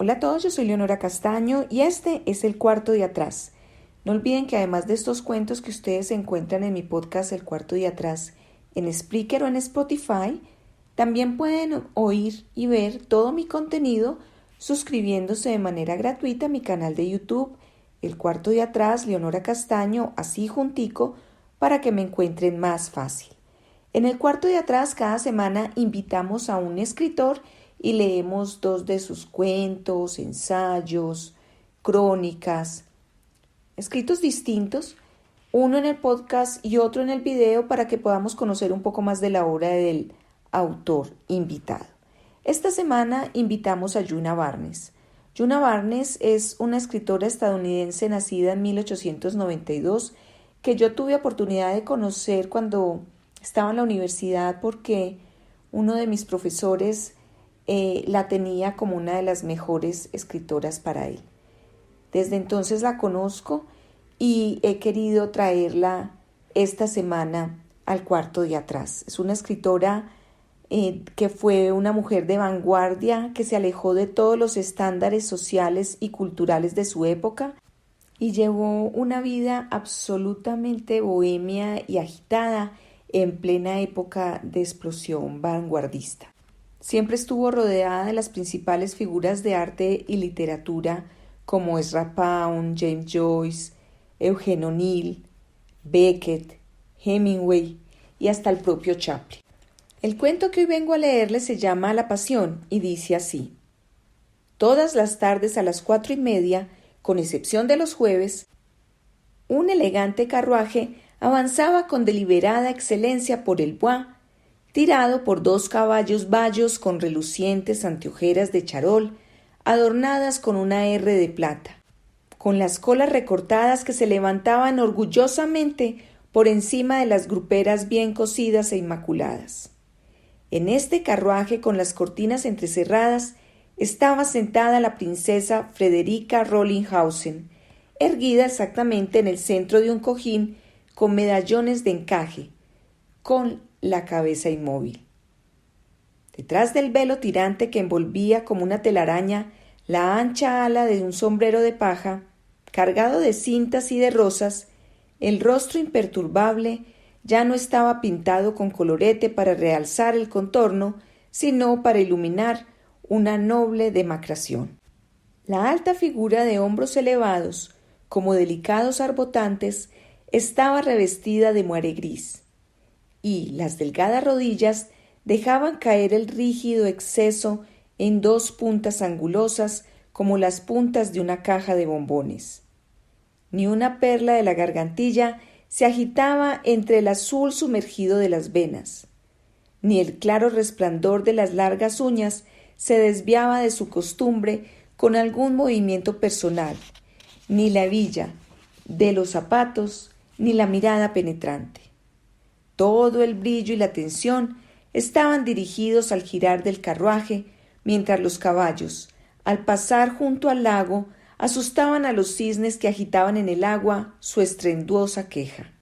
Hola a todos, yo soy Leonora Castaño y este es el cuarto de atrás. No olviden que además de estos cuentos que ustedes encuentran en mi podcast El cuarto de atrás, en Spreaker o en Spotify, también pueden oír y ver todo mi contenido suscribiéndose de manera gratuita a mi canal de YouTube, El cuarto de atrás, Leonora Castaño, así juntico, para que me encuentren más fácil. En el cuarto de atrás, cada semana invitamos a un escritor y leemos 2 de sus cuentos, ensayos, crónicas, escritos distintos, uno en el podcast y otro en el video para que podamos conocer un poco más de la obra del autor invitado. Esta semana invitamos a Djuna Barnes. Djuna Barnes es una escritora estadounidense nacida en 1892 que yo tuve oportunidad de conocer cuando estaba en la universidad porque uno de mis profesores la tenía como una de las mejores escritoras para él. Desde entonces la conozco y he querido traerla esta semana al cuarto de atrás. Es una escritora que fue una mujer de vanguardia, que se alejó de todos los estándares sociales y culturales de su época y llevó una vida absolutamente bohemia y agitada en plena época de explosión vanguardista. Siempre estuvo rodeada de las principales figuras de arte y literatura como Ezra Pound, James Joyce, Eugene O'Neill, Beckett, Hemingway y hasta el propio Chaplin. El cuento que hoy vengo a leerles se llama La Pasión y dice así: todas las tardes a las 4:30, con excepción de los jueves, un elegante carruaje avanzaba con deliberada excelencia por el Bois, tirado por 2 caballos bayos con relucientes anteojeras de charol, adornadas con una R de plata, con las colas recortadas que se levantaban orgullosamente por encima de las gruperas bien cosidas e inmaculadas. En este carruaje con las cortinas entrecerradas estaba sentada la princesa Frederica Rollinghausen, erguida exactamente en el centro de un cojín con medallones de encaje, con la cabeza inmóvil. Detrás del velo tirante que envolvía como una telaraña la ancha ala de un sombrero de paja, cargado de cintas y de rosas, el rostro imperturbable ya no estaba pintado con colorete para realzar el contorno, sino para iluminar una noble demacración. La alta figura de hombros elevados, como delicados arbotantes, estaba revestida de moaré gris, y las delgadas rodillas dejaban caer el rígido exceso en 2 puntas angulosas como las puntas de una caja de bombones. Ni una perla de la gargantilla se agitaba entre el azul sumergido de las venas, ni el claro resplandor de las largas uñas se desviaba de su costumbre con algún movimiento personal, ni la hebilla de los zapatos, ni la mirada penetrante. Todo el brillo y la atención estaban dirigidos al girar del carruaje, mientras los caballos, al pasar junto al lago, asustaban a los cisnes que agitaban en el agua su estruendosa queja.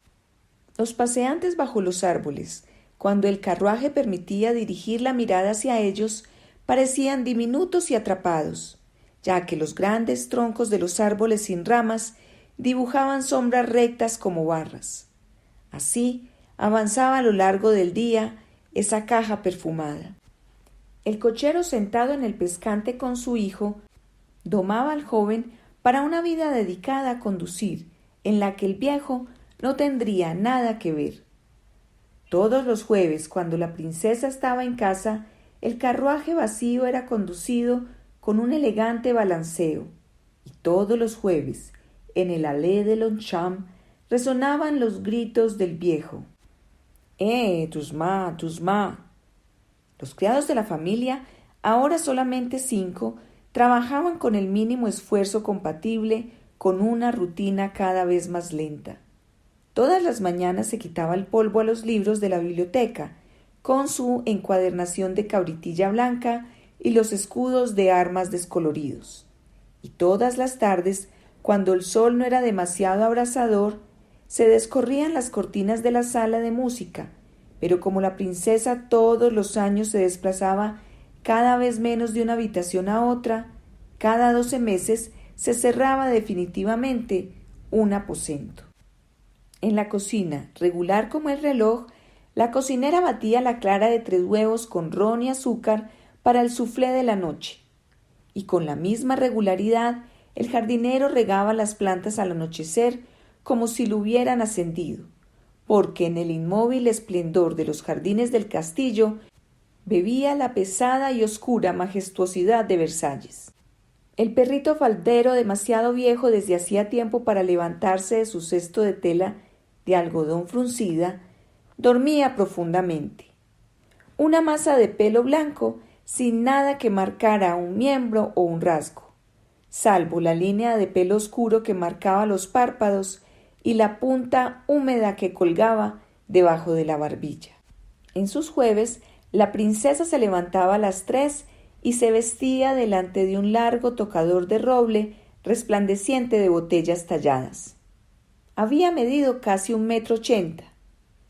Los paseantes bajo los árboles, cuando el carruaje permitía dirigir la mirada hacia ellos, parecían diminutos y atrapados, ya que los grandes troncos de los árboles sin ramas dibujaban sombras rectas como barras. Así avanzaba a lo largo del día esa caja perfumada. El cochero, sentado en el pescante con su hijo, domaba al joven para una vida dedicada a conducir, en la que el viejo no tendría nada que ver. Todos los jueves, cuando la princesa estaba en casa, el carruaje vacío era conducido con un elegante balanceo, y todos los jueves, en el Allée de Longchamp, resonaban los gritos del viejo. Tusma, Tusma. Los criados de la familia, ahora solamente 5, trabajaban con el mínimo esfuerzo compatible con una rutina cada vez más lenta. Todas las mañanas se quitaba el polvo a los libros de la biblioteca, con su encuadernación de cabritilla blanca y los escudos de armas descoloridos. Y todas las tardes, cuando el sol no era demasiado abrasador, se descorrían las cortinas de la sala de música, pero como la princesa todos los años se desplazaba cada vez menos de una habitación a otra, Cada 12 meses se cerraba definitivamente un aposento. En la cocina, regular como el reloj, la cocinera batía la clara de 3 huevos con ron y azúcar para el soufflé de la noche. Y con la misma regularidad, el jardinero regaba las plantas al anochecer como si lo hubieran ascendido, porque en el inmóvil esplendor de los jardines del castillo bebía la pesada y oscura majestuosidad de Versalles. El perrito faldero, demasiado viejo desde hacía tiempo para levantarse de su cesto de tela de algodón fruncida, dormía profundamente. Una masa de pelo blanco, sin nada que marcara un miembro o un rasgo, salvo la línea de pelo oscuro que marcaba los párpados y la punta húmeda que colgaba debajo de la barbilla. En sus jueves, la princesa se levantaba a las 3 y se vestía delante de un largo tocador de roble resplandeciente de botellas talladas. Había medido casi 1,80 m.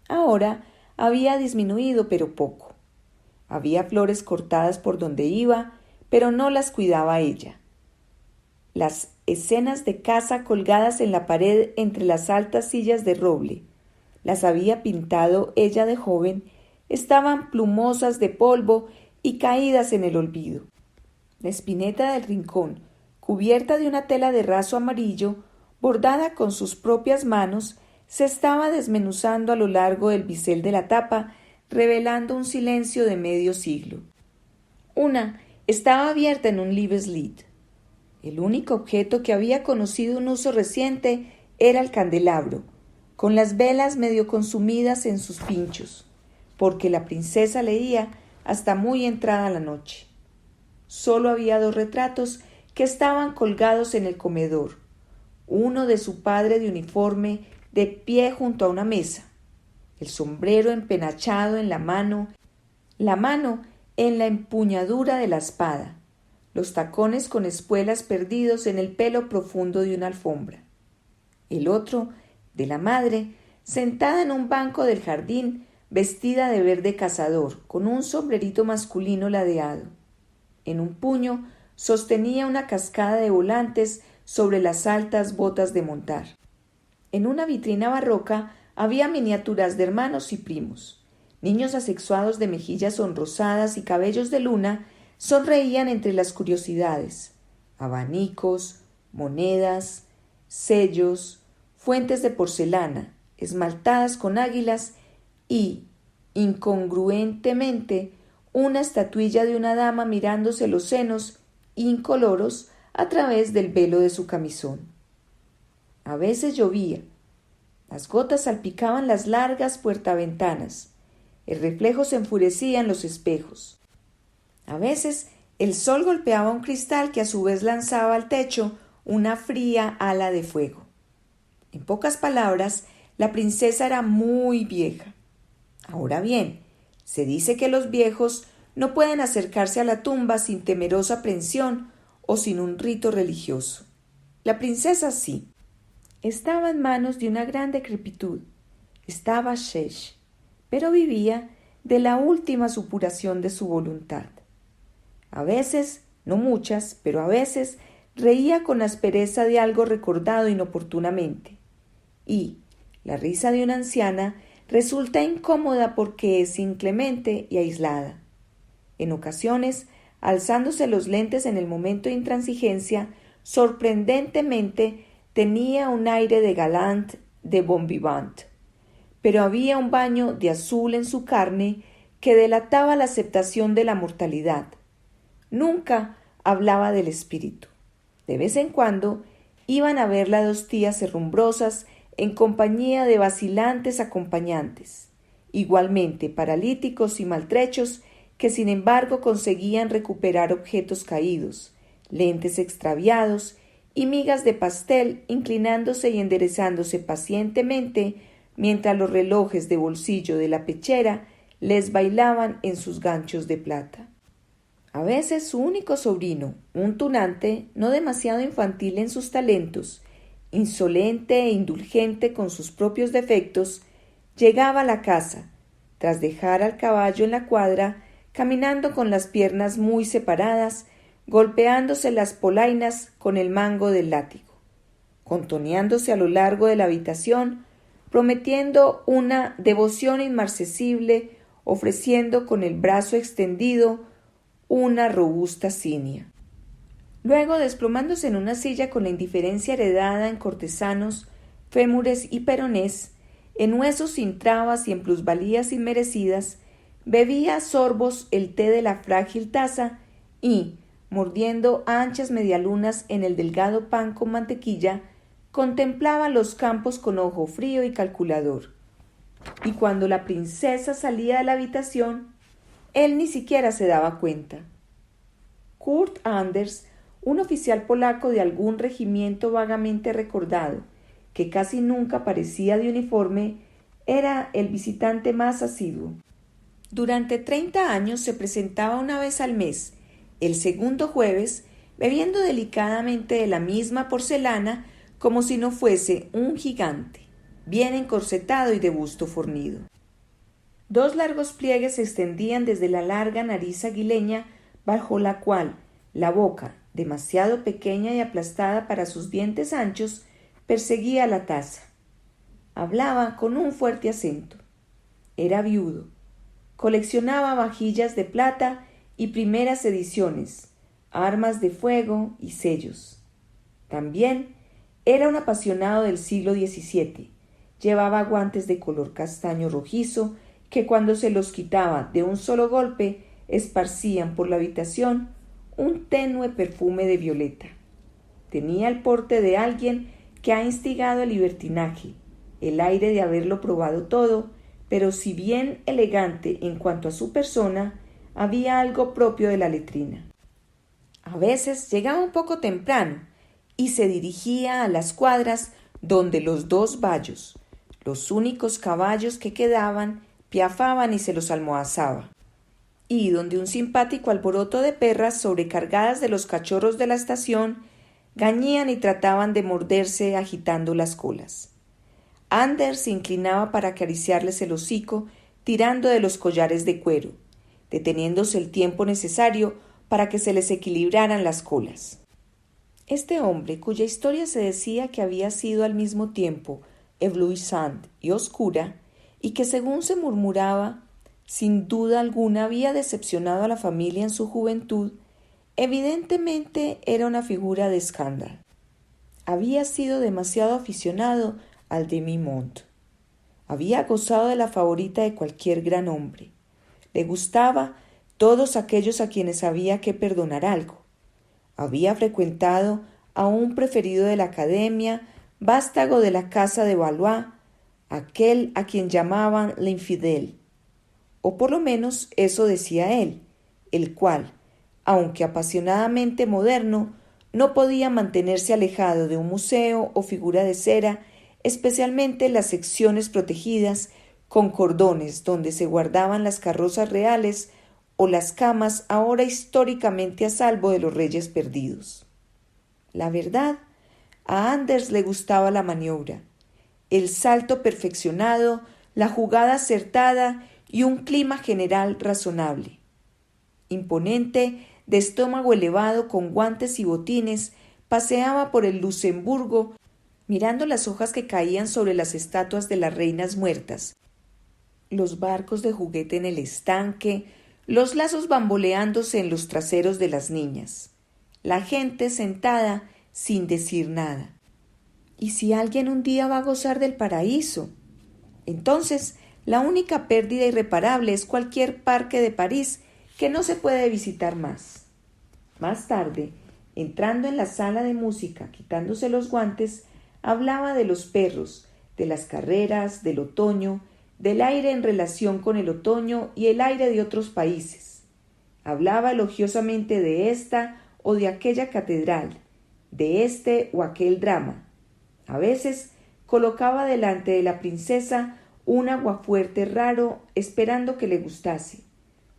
Ahora había disminuido, pero poco. Había flores cortadas por donde iba, pero no las cuidaba ella. Las escenas de caza colgadas en la pared entre las altas sillas de roble, las había pintado ella de joven, estaban plumosas de polvo y caídas en el olvido. La espineta del rincón, cubierta de una tela de raso amarillo, bordada con sus propias manos, se estaba desmenuzando a lo largo del bisel de la tapa, revelando un silencio de medio siglo. Una estaba abierta en un Liebeslied. El único objeto que había conocido un uso reciente era el candelabro, con las velas medio consumidas en sus pinchos, porque la princesa leía hasta muy entrada la noche. Solo había 2 retratos que estaban colgados en el comedor, uno de su padre de uniforme de pie junto a una mesa, el sombrero empenachado en la mano en la empuñadura de la espada, los tacones con espuelas perdidos en el pelo profundo de una alfombra. El otro, de la madre, sentada en un banco del jardín, vestida de verde cazador, con un sombrerito masculino ladeado. En un puño sostenía una cascada de volantes sobre las altas botas de montar. En una vitrina barroca había miniaturas de hermanos y primos. Niños asexuados de mejillas sonrosadas y cabellos de luna sonreían entre las curiosidades. Abanicos, monedas, sellos, fuentes de porcelana, esmaltadas con águilas y, incongruentemente, una estatuilla de una dama mirándose los senos incoloros a través del velo de su camisón. A veces llovía. Las gotas salpicaban las largas puertaventanas. El reflejo se enfurecía en los espejos. A veces el sol golpeaba un cristal que a su vez lanzaba al techo una fría ala de fuego. En pocas palabras, la princesa era muy vieja. Ahora bien, se dice que los viejos no pueden acercarse a la tumba sin temerosa aprensión o sin un rito religioso. La princesa sí. Estaba en manos de una gran decrepitud. Estaba shesh, pero vivía de la última supuración de su voluntad. A veces, no muchas, pero a veces, reía con aspereza de algo recordado inoportunamente. Y la risa de una anciana resulta incómoda porque es inclemente y aislada. En ocasiones, alzándose los lentes en el momento de intransigencia, sorprendentemente tenía un aire de galant, de bon vivant, pero había un baño de azul en su carne que delataba la aceptación de la mortalidad. Nunca hablaba del espíritu. De vez en cuando iban a verla 2 tías herrumbrosas en compañía de vacilantes acompañantes, igualmente paralíticos y maltrechos, que sin embargo conseguían recuperar objetos caídos, lentes extraviados y migas de pastel, inclinándose y enderezándose pacientemente mientras los relojes de bolsillo de la pechera les bailaban en sus ganchos de plata. A veces su único sobrino, un tunante no demasiado infantil en sus talentos, insolente e indulgente con sus propios defectos, llegaba a la casa, tras dejar al caballo en la cuadra, caminando con las piernas muy separadas, golpeándose las polainas con el mango del látigo, contoneándose a lo largo de la habitación, prometiendo una devoción inmarcesible, ofreciendo con el brazo extendido una robusta cinia. Luego, desplomándose en una silla con la indiferencia heredada en cortesanos, fémures y peronés, en huesos sin trabas y en plusvalías inmerecidas, bebía a sorbos el té de la frágil taza y, mordiendo anchas medialunas en el delgado pan con mantequilla, contemplaba los campos con ojo frío y calculador. Y cuando la princesa salía de la habitación, él ni siquiera se daba cuenta. Kurt Anders, un oficial polaco de algún regimiento vagamente recordado, que casi nunca parecía de uniforme, era el visitante más asiduo. Durante 30 años se presentaba una vez al mes, el segundo jueves, bebiendo delicadamente de la misma porcelana como si no fuese un gigante, bien encorsetado y de busto fornido. 2 largos pliegues se extendían desde la larga nariz aguileña, bajo la cual la boca, demasiado pequeña y aplastada para sus dientes anchos, perseguía la taza. Hablaba con un fuerte acento. Era viudo. Coleccionaba vajillas de plata y primeras ediciones, armas de fuego y sellos. También era un apasionado del siglo XVII. Llevaba guantes de color castaño rojizo que cuando se los quitaba de un solo golpe esparcían por la habitación un tenue perfume de violeta. Tenía el porte de alguien que ha instigado el libertinaje, el aire de haberlo probado todo, pero si bien elegante en cuanto a su persona, había algo propio de la letrina. A veces llegaba un poco temprano y se dirigía a las cuadras donde los 2 bayos, los únicos caballos que quedaban, piafaban y se los almohazaba, y donde un simpático alboroto de perras sobrecargadas de los cachorros de la estación gañían y trataban de morderse agitando las colas. Anders se inclinaba para acariciarles el hocico, tirando de los collares de cuero, deteniéndose el tiempo necesario para que se les equilibraran las colas. Este hombre, cuya historia se decía que había sido al mismo tiempo eblouissante y oscura, y que según se murmuraba, sin duda alguna había decepcionado a la familia en su juventud, evidentemente era una figura de escándalo. Había sido demasiado aficionado al demi-monde. Había gozado de la favorita de cualquier gran hombre. Le gustaba todos aquellos a quienes había que perdonar algo. Había frecuentado a un preferido de la academia, vástago de la casa de Valois, aquel a quien llamaban l'infidèle, o por lo menos eso decía él, el cual, aunque apasionadamente moderno, no podía mantenerse alejado de un museo o figura de cera, especialmente las secciones protegidas con cordones donde se guardaban las carrozas reales o las camas ahora históricamente a salvo de los reyes perdidos. La verdad, a Anders le gustaba la maniobra, el salto perfeccionado, la jugada acertada y un clima general razonable. Imponente, de estómago elevado, con guantes y botines, paseaba por el Luxemburgo, mirando las hojas que caían sobre las estatuas de las reinas muertas, los barcos de juguete en el estanque, los lazos bamboleándose en los traseros de las niñas, la gente sentada sin decir nada. ¿Y si alguien un día va a gozar del paraíso? Entonces, la única pérdida irreparable es cualquier parque de París que no se puede visitar más. Más tarde, entrando en la sala de música, quitándose los guantes, hablaba de los perros, de las carreras, del otoño, del aire en relación con el otoño y el aire de otros países. Hablaba elogiosamente de esta o de aquella catedral, de este o aquel drama. A veces colocaba delante de la princesa un aguafuerte raro esperando que le gustase,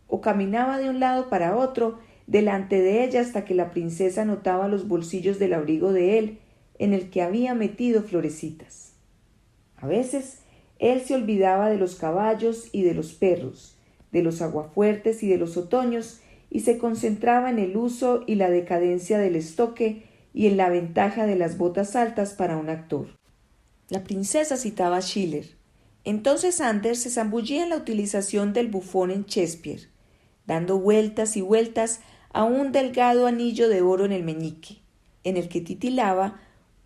o caminaba de un lado para otro delante de ella hasta que la princesa notaba los bolsillos del abrigo de él, en el que había metido florecitas. A veces él se olvidaba de los caballos y de los perros, de los aguafuertes y de los otoños, y se concentraba en el uso y la decadencia del estoque y en la ventaja de las botas altas para un actor. La princesa citaba a Schiller. Entonces Anders se zambullía en la utilización del bufón en Shakespeare, dando vueltas y vueltas a un delgado anillo de oro en el meñique, en el que titilaba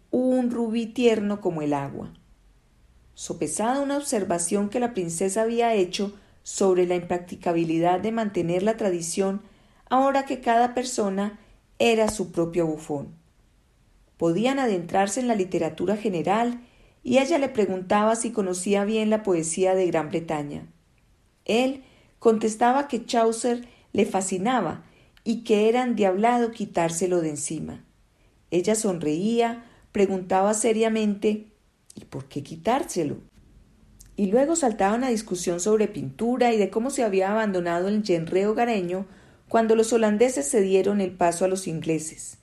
un rubí tierno como el agua. Sopesada una observación que la princesa había hecho sobre la impracticabilidad de mantener la tradición ahora que cada persona era su propio bufón. Podían adentrarse en la literatura general y ella le preguntaba si conocía bien la poesía de Gran Bretaña. Él contestaba que Chaucer le fascinaba y que era endiablado quitárselo de encima. Ella sonreía, preguntaba seriamente ¿y por qué quitárselo? Y luego saltaba una discusión sobre pintura y de cómo se había abandonado el genre hogareño cuando los holandeses cedieron el paso a los ingleses.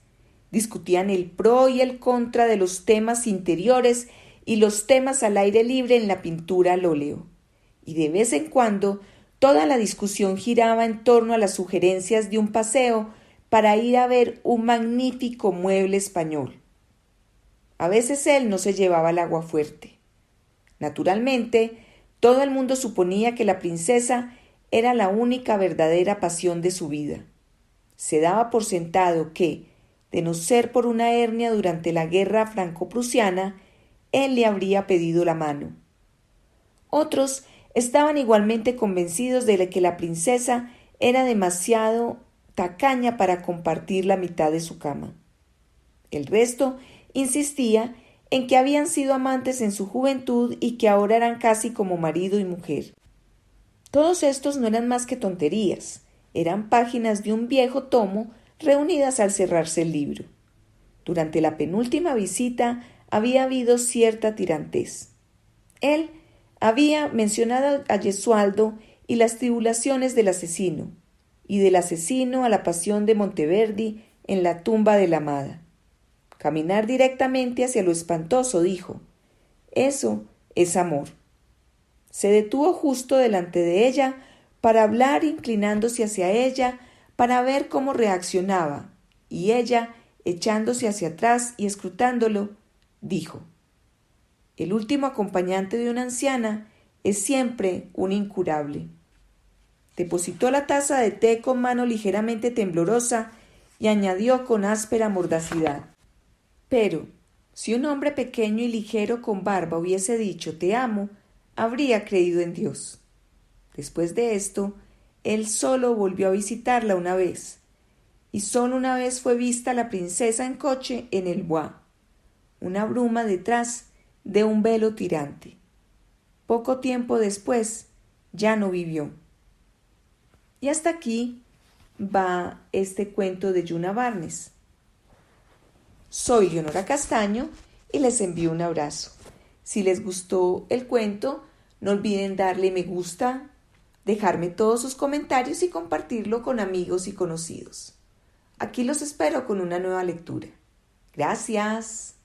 Discutían el pro y el contra de los temas interiores y los temas al aire libre en la pintura al óleo. Y de vez en cuando toda la discusión giraba en torno a las sugerencias de un paseo para ir a ver un magnífico mueble español. A veces él no se llevaba el agua fuerte. Naturalmente, todo el mundo suponía que la princesa era la única verdadera pasión de su vida. Se daba por sentado que, de no ser por una hernia durante la guerra franco-prusiana, él le habría pedido la mano. Otros estaban igualmente convencidos de que la princesa era demasiado tacaña para compartir la mitad de su cama. El resto insistía en que habían sido amantes en su juventud y que ahora eran casi como marido y mujer. Todos estos no eran más que tonterías, eran páginas de un viejo tomo reunidas al cerrarse el libro. Durante la penúltima visita había habido cierta tirantez. Él había mencionado a Gesualdo y las tribulaciones del asesino, y del asesino a la pasión de Monteverdi en la tumba de la amada. Caminar directamente hacia lo espantoso, dijo. Eso es amor. Se detuvo justo delante de ella para hablar inclinándose hacia ella para ver cómo reaccionaba, y ella, echándose hacia atrás y escrutándolo, dijo: el último acompañante de una anciana es siempre un incurable. Depositó la taza de té con mano ligeramente temblorosa y añadió con áspera mordacidad: pero, si un hombre pequeño y ligero con barba hubiese dicho te amo, habría creído en Dios. Después de esto, él solo volvió a visitarla una vez, y solo una vez fue vista la princesa en coche en el Bois, una bruma detrás de un velo tirante. Poco tiempo después, ya no vivió. Y hasta aquí va este cuento de Yuna Barnes. Soy Leonora Castaño y les envío un abrazo. Si les gustó el cuento, no olviden darle me gusta, dejarme todos sus comentarios y compartirlo con amigos y conocidos. Aquí los espero con una nueva lectura. Gracias.